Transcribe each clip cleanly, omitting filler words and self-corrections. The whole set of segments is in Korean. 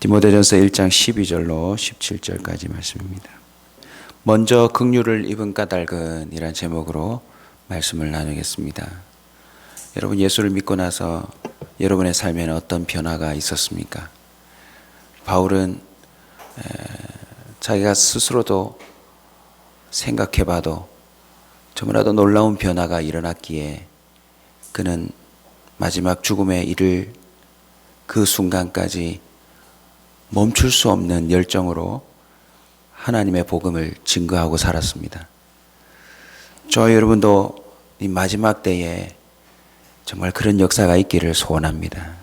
디모데전서 1장 12절로 17절까지 말씀입니다. 먼저 긍휼을 입은 까닭은 이란 제목으로 말씀을 나누겠습니다. 여러분, 예수를 믿고 나서 여러분의 삶에는 어떤 변화가 있었습니까? 바울은 자기가 스스로도 생각해봐도 너무나도 놀라운 변화가 일어났기에 그는 마지막 죽음에 이를 그 순간까지 멈출 수 없는 열정으로 하나님의 복음을 증거하고 살았습니다. 저와 여러분도 이 마지막 때에 정말 그런 역사가 있기를 소원합니다.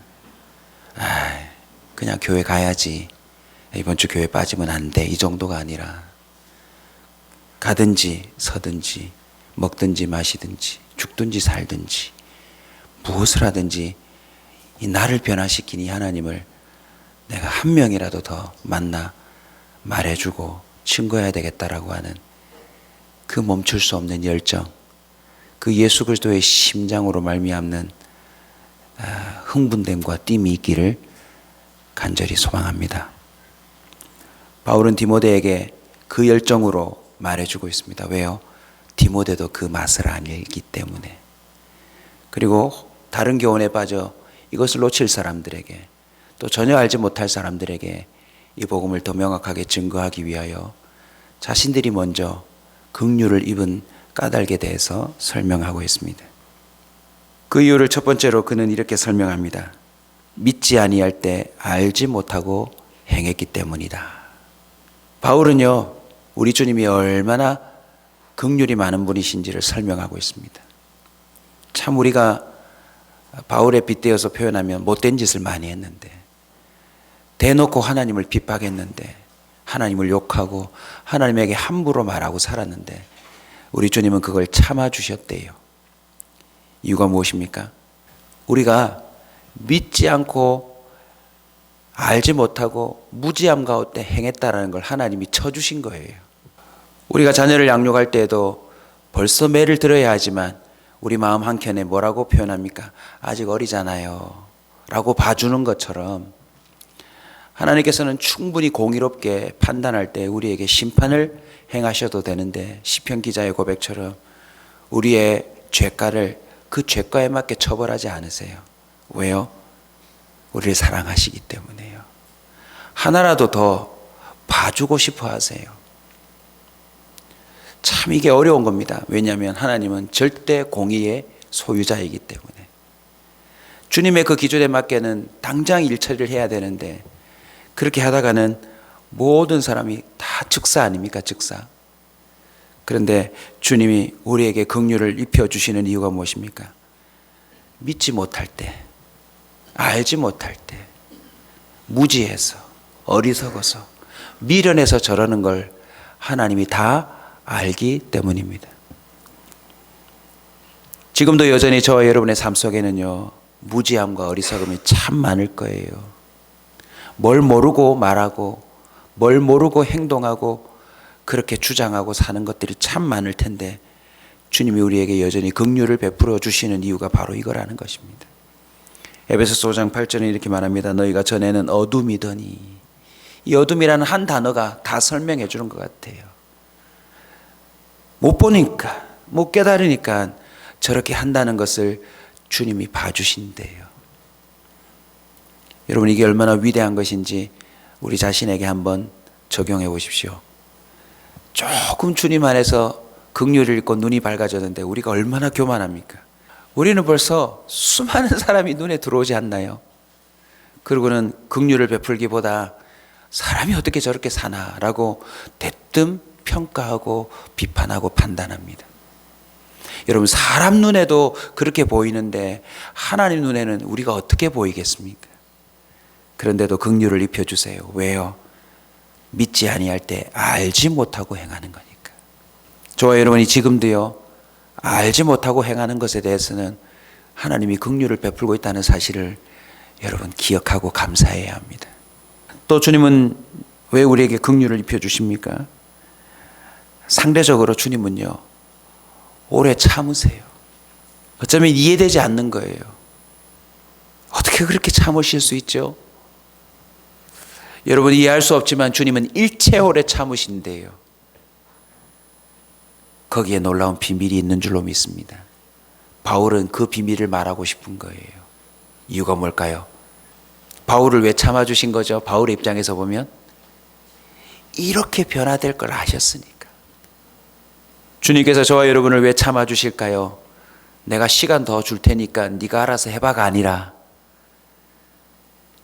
그냥 교회 가야지, 이번 주 교회 빠지면 안 돼, 이 정도가 아니라 가든지 서든지 먹든지 마시든지 죽든지 살든지 무엇을 하든지 이 나를 변화시킨 이 하나님을 내가 한 명이라도 더 만나 말해주고 증거해야 되겠다라고 하는 그 멈출 수 없는 열정, 그 예수 그리스도의 심장으로 말미암는 흥분됨과 뜀이 있기를 간절히 소망합니다. 바울은 디모데에게 그 열정으로 말해주고 있습니다. 왜요? 디모데도 그 맛을 알기 때문에. 그리고 다른 교훈에 빠져 이것을 놓칠 사람들에게, 또 전혀 알지 못할 사람들에게 이 복음을 더 명확하게 증거하기 위하여 자신들이 먼저 긍휼을 입은 까닭에 대해서 설명하고 있습니다. 그 이유를 첫 번째로 그는 이렇게 설명합니다. 믿지 아니할 때 알지 못하고 행했기 때문이다. 바울은요, 우리 주님이 얼마나 긍휼이 많은 분이신지를 설명하고 있습니다. 참 우리가 바울에 빗대어서 표현하면 못된 짓을 많이 했는데, 대놓고 하나님을 핍박했는데, 하나님을 욕하고 하나님에게 함부로 말하고 살았는데 우리 주님은 그걸 참아주셨대요. 이유가 무엇입니까? 우리가 믿지 않고 알지 못하고 무지함 가운데 행했다라는 걸 하나님이 쳐주신 거예요. 우리가 자녀를 양육할 때에도 벌써 매를 들어야 하지만 우리 마음 한켠에 뭐라고 표현합니까? 아직 어리잖아요 라고 봐주는 것처럼 하나님께서는 충분히 공의롭게 판단할 때 우리에게 심판을 행하셔도 되는데, 시편 기자의 고백처럼 우리의 죄가를 그 죄가에 맞게 처벌하지 않으세요. 왜요? 우리를 사랑하시기 때문에요. 하나라도 더 봐주고 싶어 하세요. 참 이게 어려운 겁니다. 왜냐하면 하나님은 절대 공의의 소유자이기 때문에. 주님의 그 기준에 맞게는 당장 일처리를 해야 되는데 그렇게 하다가는 모든 사람이 다 즉사 아닙니까? 즉사. 그런데 주님이 우리에게 긍휼을 입혀주시는 이유가 무엇입니까? 믿지 못할 때, 알지 못할 때, 무지해서, 어리석어서, 미련해서 저러는 걸 하나님이 다 알기 때문입니다. 지금도 여전히 저와 여러분의 삶 속에는요, 무지함과 어리석음이 참 많을 거예요. 뭘 모르고 말하고 뭘 모르고 행동하고 그렇게 주장하고 사는 것들이 참 많을 텐데 주님이 우리에게 여전히 긍휼을 베풀어 주시는 이유가 바로 이거라는 것입니다. 에베소서 5장 8절에 이렇게 말합니다. 너희가 전에는 어둠이더니. 이 어둠이라는 한 단어가 다 설명해 주는 것 같아요. 못 보니까, 못 깨달으니까 저렇게 한다는 것을 주님이 봐주신대요. 여러분, 이게 얼마나 위대한 것인지 우리 자신에게 한번 적용해 보십시오. 조금 주님 안에서 긍휼을 읽고 눈이 밝아졌는데 우리가 얼마나 교만합니까? 우리는 벌써 수많은 사람이 눈에 들어오지 않나요? 그리고는 긍휼을 베풀기보다 사람이 어떻게 저렇게 사나라고 대뜸 평가하고 비판하고 판단합니다. 여러분, 사람 눈에도 그렇게 보이는데 하나님 눈에는 우리가 어떻게 보이겠습니까? 그런데도 긍휼을 입혀주세요. 왜요? 믿지 아니할 때 알지 못하고 행하는 거니까. 저와 여러분이 지금도요, 알지 못하고 행하는 것에 대해서는 하나님이 긍휼을 베풀고 있다는 사실을 여러분 기억하고 감사해야 합니다. 또 주님은 왜 우리에게 긍휼을 입혀주십니까? 상대적으로 주님은요, 오래 참으세요. 어쩌면 이해되지 않는 거예요. 어떻게 그렇게 참으실 수 있죠? 여러분 이해할 수 없지만 주님은 일체 오래 참으신대요. 거기에 놀라운 비밀이 있는 줄로 믿습니다. 바울은 그 비밀을 말하고 싶은 거예요. 이유가 뭘까요? 바울을 왜 참아주신 거죠? 바울의 입장에서 보면 이렇게 변화될 걸 아셨으니까. 주님께서 저와 여러분을 왜 참아주실까요? 내가 시간 더 줄 테니까 네가 알아서 해봐가 아니라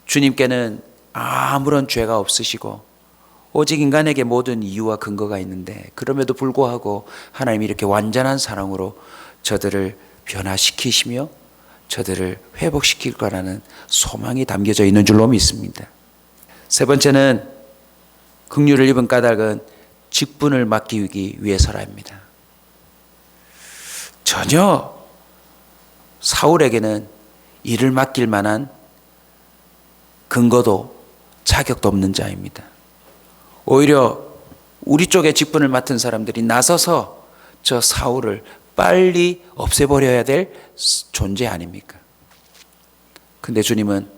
주님께는 아무런 죄가 없으시고 오직 인간에게 모든 이유와 근거가 있는데 그럼에도 불구하고 하나님이 이렇게 완전한 사랑으로 저들을 변화시키시며 저들을 회복시킬 거라는 소망이 담겨져 있는 줄로 믿습니다. 세 번째는 긍휼을 입은 까닭은 직분을 맡기기 위해서랍니다. 전혀 사울에게는 일을 맡길 만한 근거도 자격도 없는 자입니다. 오히려 우리 쪽에 직분을 맡은 사람들이 나서서 저 사울을 빨리 없애버려야 될 존재 아닙니까? 근데 주님은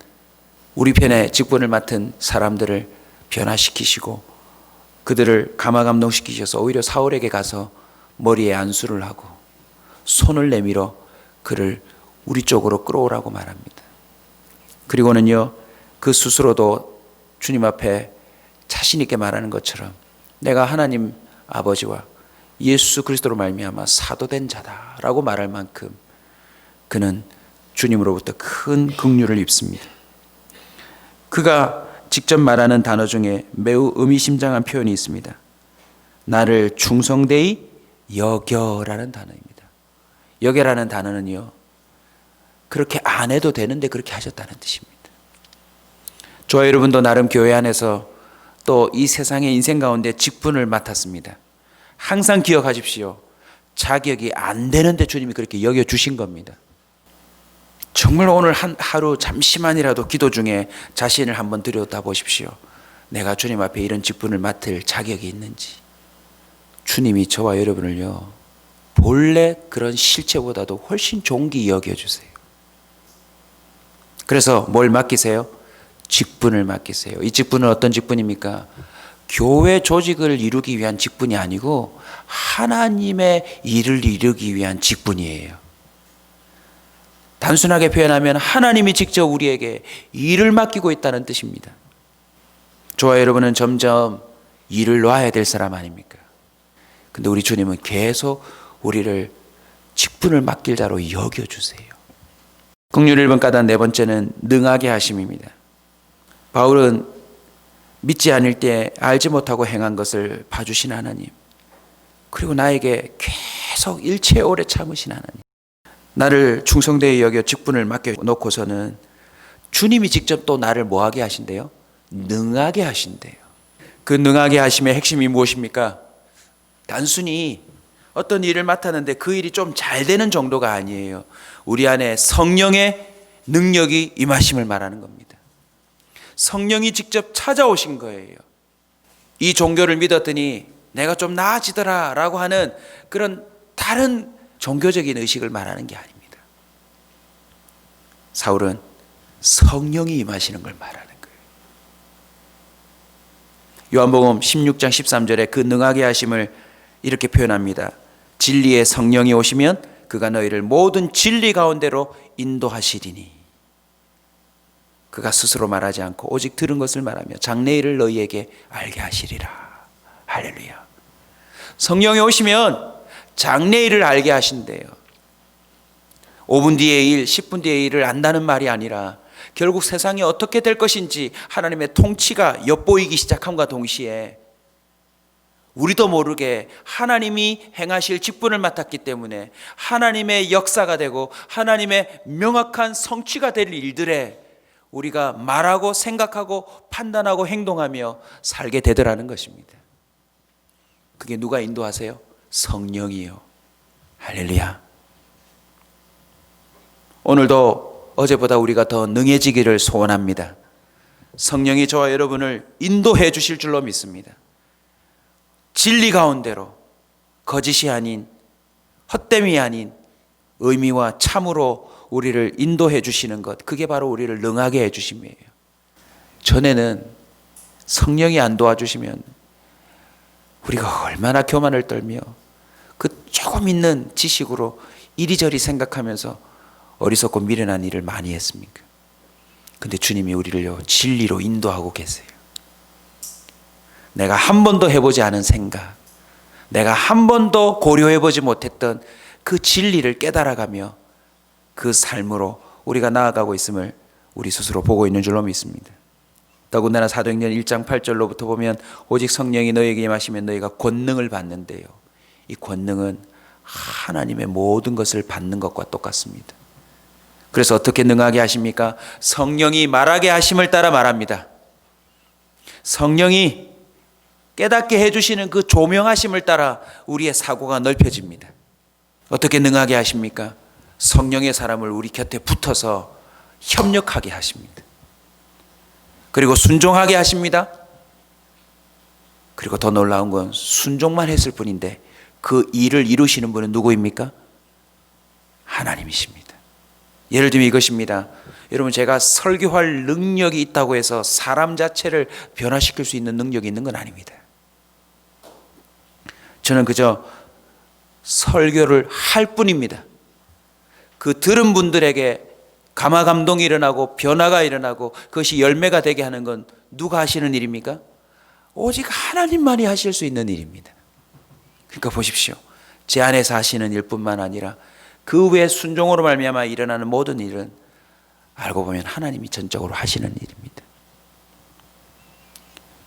우리 편에 직분을 맡은 사람들을 변화시키시고 그들을 감화감동시키셔서 오히려 사울에게 가서 머리에 안수를 하고 손을 내밀어 그를 우리 쪽으로 끌어오라고 말합니다. 그리고는요, 그 스스로도 주님 앞에 자신 있게 말하는 것처럼 내가 하나님 아버지와 예수 그리스도로 말미암아 사도된 자다라고 말할 만큼 그는 주님으로부터 큰 긍휼을 입습니다. 그가 직접 말하는 단어 중에 매우 의미심장한 표현이 있습니다. 나를 충성되이 여겨라는 단어입니다. 여겨라는 단어는요, 그렇게 안 해도 되는데 그렇게 하셨다는 뜻입니다. 저와 여러분도 나름 교회 안에서 또 이 세상의 인생 가운데 직분을 맡았습니다. 항상 기억하십시오. 자격이 안 되는데 주님이 그렇게 여겨주신 겁니다. 정말 오늘 하루 잠시만이라도 기도 중에 자신을 한번 들여다보십시오. 내가 주님 앞에 이런 직분을 맡을 자격이 있는지. 주님이 저와 여러분을요, 본래 그런 실체보다도 훨씬 존귀히 여겨주세요. 그래서 뭘 맡기세요? 직분을 맡기세요. 이 직분은 어떤 직분입니까? 교회 조직을 이루기 위한 직분이 아니고 하나님의 일을 이루기 위한 직분이에요. 단순하게 표현하면 하나님이 직접 우리에게 일을 맡기고 있다는 뜻입니다. 저와 여러분은 점점 일을 놔야 될 사람 아닙니까? 근데 우리 주님은 계속 우리를 직분을 맡길 자로 여겨주세요. 긍휼을 입은 까닭 네 번째는 능하게 하심입니다. 바울은 믿지 않을 때 알지 못하고 행한 것을 봐주신 하나님, 그리고 나에게 계속 일체 오래 참으신 하나님, 나를 충성되이 여겨 직분을 맡겨놓고서는 주님이 직접 또 나를 뭐하게 하신대요? 능하게 하신대요. 그 능하게 하심의 핵심이 무엇입니까? 단순히 어떤 일을 맡았는데 그 일이 좀 잘 되는 정도가 아니에요. 우리 안에 성령의 능력이 임하심을 말하는 겁니다. 성령이 직접 찾아오신 거예요. 이 종교를 믿었더니 내가 좀 나아지더라 라고 하는 그런 다른 종교적인 의식을 말하는 게 아닙니다. 사울은 성령이 임하시는 걸 말하는 거예요. 요한복음 16장 13절에 그 능하게 하심을 이렇게 표현합니다. 진리의 성령이 오시면 그가 너희를 모든 진리 가운데로 인도하시리니. 그가 스스로 말하지 않고 오직 들은 것을 말하며 장래일을 너희에게 알게 하시리라. 할렐루야. 성령이 오시면 장래일을 알게 하신대요. 5분 뒤의 일, 10분 뒤의 일을 안다는 말이 아니라 결국 세상이 어떻게 될 것인지 하나님의 통치가 엿보이기 시작함과 동시에 우리도 모르게 하나님이 행하실 직분을 맡았기 때문에 하나님의 역사가 되고 하나님의 명확한 성취가 될 일들에 우리가 말하고 생각하고 판단하고 행동하며 살게 되더라는 것입니다. 그게 누가 인도하세요? 성령이요. 할렐루야. 오늘도 어제보다 우리가 더 능해지기를 소원합니다. 성령이 저와 여러분을 인도해 주실 줄로 믿습니다. 진리 가운데로, 거짓이 아닌 헛됨이 아닌 의미와 참으로 우리를 인도해 주시는 것, 그게 바로 우리를 능하게 해 주심이에요. 전에는 성령이 안 도와주시면 우리가 얼마나 교만을 떨며 그 조금 있는 지식으로 이리저리 생각하면서 어리석고 미련한 일을 많이 했습니까? 근데 주님이 우리를요 진리로 인도하고 계세요. 내가 한 번도 해보지 않은 생각, 내가 한 번도 고려해보지 못했던 그 진리를 깨달아가며 그 삶으로 우리가 나아가고 있음을 우리 스스로 보고 있는 줄로 믿습니다. 더군다나 사도행전 1장 8절로부터 보면 오직 성령이 너희에게 임하시면 너희가 권능을 받는데요, 이 권능은 하나님의 모든 것을 받는 것과 똑같습니다. 그래서 어떻게 능하게 하십니까? 성령이 말하게 하심을 따라 말합니다. 성령이 깨닫게 해주시는 그 조명하심을 따라 우리의 사고가 넓혀집니다. 어떻게 능하게 하십니까? 성령의 사람을 우리 곁에 붙어서 협력하게 하십니다. 그리고 순종하게 하십니다. 그리고 더 놀라운 건 순종만 했을 뿐인데 그 일을 이루시는 분은 누구입니까? 하나님이십니다. 예를 들면 이것입니다. 여러분, 제가 설교할 능력이 있다고 해서 사람 자체를 변화시킬 수 있는 능력이 있는 건 아닙니다. 저는 그저 설교를 할 뿐입니다. 그 들은 분들에게 감화감동이 일어나고 변화가 일어나고 그것이 열매가 되게 하는 건 누가 하시는 일입니까? 오직 하나님만이 하실 수 있는 일입니다. 그러니까 보십시오. 제 안에서 하시는 일뿐만 아니라 그 외에 순종으로 말미암아 일어나는 모든 일은 알고 보면 하나님이 전적으로 하시는 일입니다.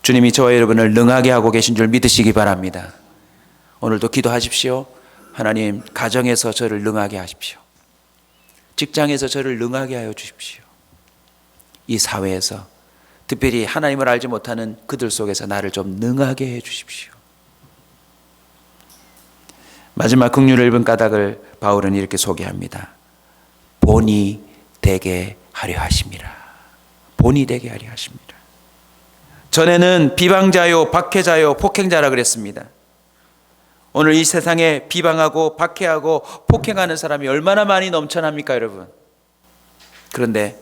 주님이 저와 여러분을 능하게 하고 계신 줄 믿으시기 바랍니다. 오늘도 기도하십시오. 하나님, 가정에서 저를 능하게 하십시오. 직장에서 저를 능하게 하여 주십시오. 이 사회에서 특별히 하나님을 알지 못하는 그들 속에서 나를 좀 능하게 해 주십시오. 마지막 긍휼을 입은 까닭을 바울은 이렇게 소개합니다. 본이 되게 하려 하심이라. 본이 되게 하려 하십니다. 전에는 비방자요, 박해자요, 폭행자라 그랬습니다. 오늘 이 세상에 비방하고 박해하고 폭행하는 사람이 얼마나 많이 넘쳐납니까, 여러분? 그런데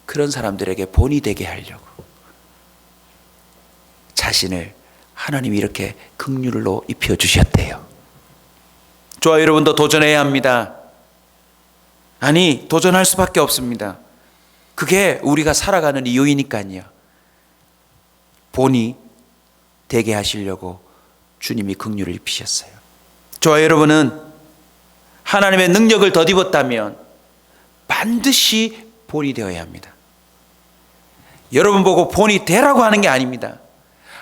그런 사람들에게 본이 되게 하려고 자신을 하나님이 이렇게 긍휼로 입혀주셨대요. 저와 여러분도 도전해야 합니다. 아니, 도전할 수밖에 없습니다. 그게 우리가 살아가는 이유이니까요. 본이 되게 하시려고 주님이 긍휼을 입히셨어요. 저와 여러분은 하나님의 능력을 덧입었다면 반드시 본이 되어야 합니다. 여러분 보고 본이 되라고 하는 게 아닙니다.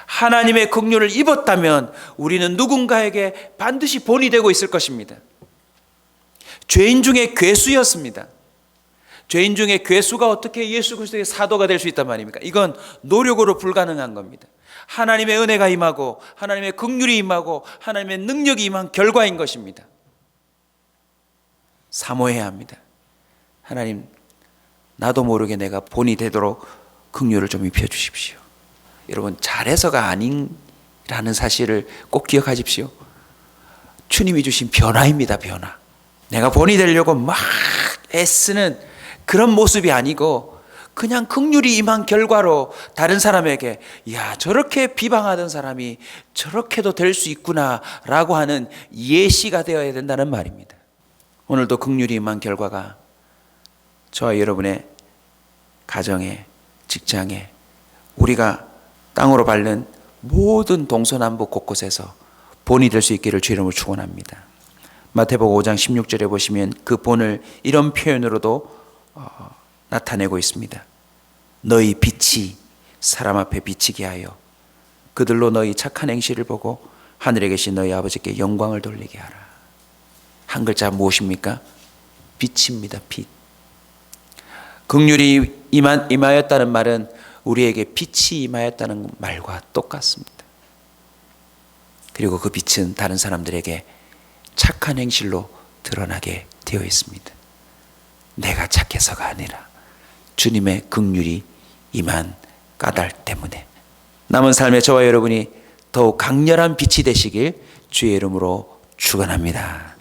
하나님의 긍휼을 입었다면 우리는 누군가에게 반드시 본이 되고 있을 것입니다. 죄인 중에 괴수였습니다. 죄인 중에 괴수가 어떻게 예수 그리스도의 사도가 될 수 있단 말입니까? 이건 노력으로 불가능한 겁니다. 하나님의 은혜가 임하고 하나님의 긍휼이 임하고 하나님의 능력이 임한 결과인 것입니다. 사모해야 합니다. 하나님, 나도 모르게 내가 본이 되도록 긍휼을 좀 입혀주십시오. 여러분, 잘해서가 아니라는 사실을 꼭 기억하십시오. 주님이 주신 변화입니다. 변화. 내가 본이 되려고 막 애쓰는 그런 모습이 아니고 그냥 긍휼이 임한 결과로 다른 사람에게, 야, 저렇게 비방하던 사람이 저렇게도 될 수 있구나 라고 하는 예시가 되어야 된다는 말입니다. 오늘도 긍휼이 임한 결과가 저와 여러분의 가정에, 직장에, 우리가 땅으로 밟는 모든 동서남북 곳곳에서 본이 될 수 있기를 주 이름으로 축원합니다. 마태복음 5장 16절에 보시면 그 본을 이런 표현으로도 나타내고 있습니다. 너희 빛이 사람 앞에 비치게 하여 그들로 너희 착한 행실을 보고 하늘에 계신 너희 아버지께 영광을 돌리게 하라. 한 글자 무엇입니까? 빛입니다. 빛. 긍휼이 임하였다는 말은 우리에게 빛이 임하였다는 말과 똑같습니다. 그리고 그 빛은 다른 사람들에게 착한 행실로 드러나게 되어 있습니다. 내가 착해서가 아니라 주님의 긍휼이 임한 까닭 때문에 남은 삶의 저와 여러분이 더욱 강렬한 빛이 되시길 주의 이름으로 축원합니다.